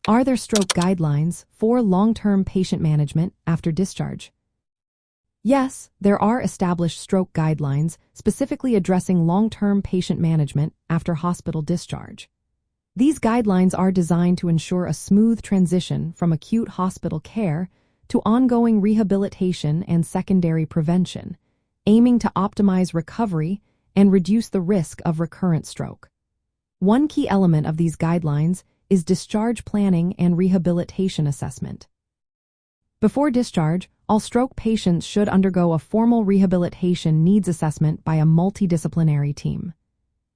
Are there stroke guidelines for long-term patient management after discharge? Yes, there are established stroke guidelines specifically addressing long-term patient management after hospital discharge. These guidelines are designed to ensure a smooth transition from acute hospital care to ongoing rehabilitation and secondary prevention, aiming to optimize recovery and reduce the risk of recurrent stroke. One key element of these guidelines is discharge planning and rehabilitation assessment. Before discharge, all stroke patients should undergo a formal rehabilitation needs assessment by a multidisciplinary team.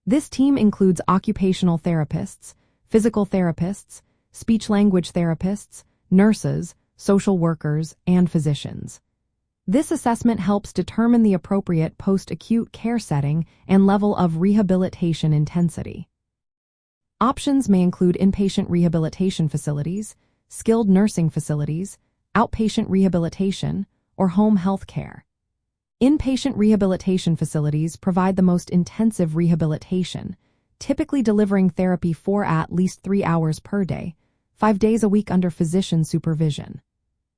This team includes occupational therapists, physical therapists, speech-language therapists, nurses, social workers, and physicians. This assessment helps determine the appropriate post-acute care setting and level of rehabilitation intensity. Options may include inpatient rehabilitation facilities, skilled nursing facilities, outpatient rehabilitation, or home health care. Inpatient rehabilitation facilities provide the most intensive rehabilitation, typically delivering therapy for at least 3 hours per day, 5 days a week under physician supervision.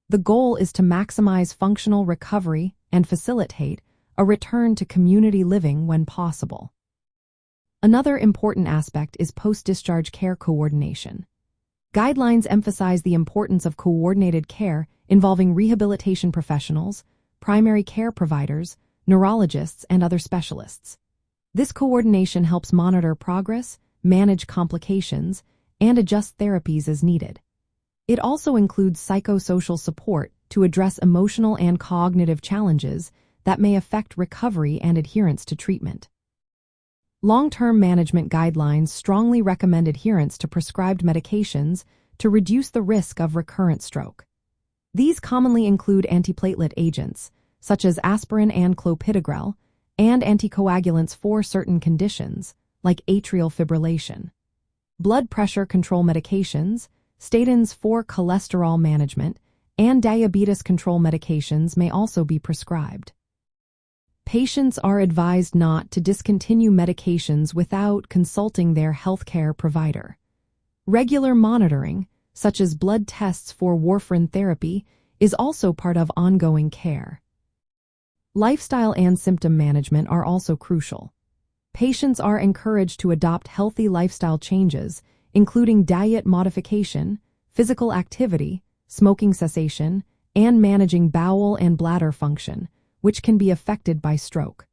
The goal is to maximize functional recovery and facilitate a return to community living when possible. Another important aspect is post-discharge care coordination. Guidelines emphasize the importance of coordinated care involving rehabilitation professionals, primary care providers, neurologists, and other specialists. This coordination helps monitor progress, manage complications, and adjust therapies as needed. It also includes psychosocial support to address emotional and cognitive challenges that may affect recovery and adherence to treatment. Long-term management guidelines strongly recommend adherence to prescribed medications to reduce the risk of recurrent stroke. These commonly include antiplatelet agents, such as aspirin and clopidogrel, and anticoagulants for certain conditions, like atrial fibrillation. Blood pressure control medications, statins for cholesterol management, and diabetes control medications may also be prescribed. Patients are advised not to discontinue medications without consulting their healthcare provider. Regular monitoring, such as blood tests for warfarin therapy, is also part of ongoing care. Lifestyle and symptom management are also crucial. Patients are encouraged to adopt healthy lifestyle changes, including diet modification, physical activity, smoking cessation, and managing bowel and bladder function, which can be affected by stroke.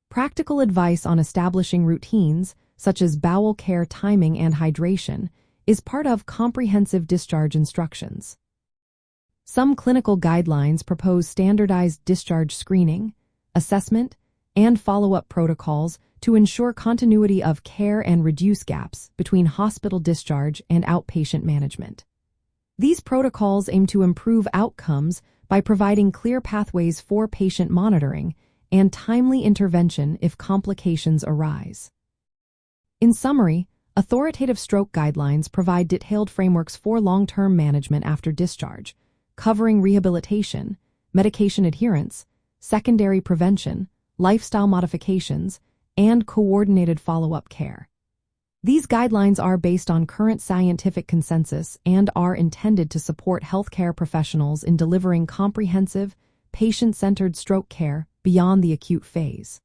Practical advice on establishing routines, such as bowel care timing and hydration, is part of comprehensive discharge instructions. Some clinical guidelines propose standardized discharge screening, assessment, and follow-up protocols to ensure continuity of care and reduce gaps between hospital discharge and outpatient management. These protocols aim to improve outcomes by providing clear pathways for patient monitoring and timely intervention if complications arise. In summary, authoritative stroke guidelines provide detailed frameworks for long-term management after discharge, covering rehabilitation, medication adherence, secondary prevention, lifestyle modifications, and coordinated follow-up care. These guidelines are based on current scientific consensus and are intended to support healthcare professionals in delivering comprehensive, patient-centered stroke care beyond the acute phase.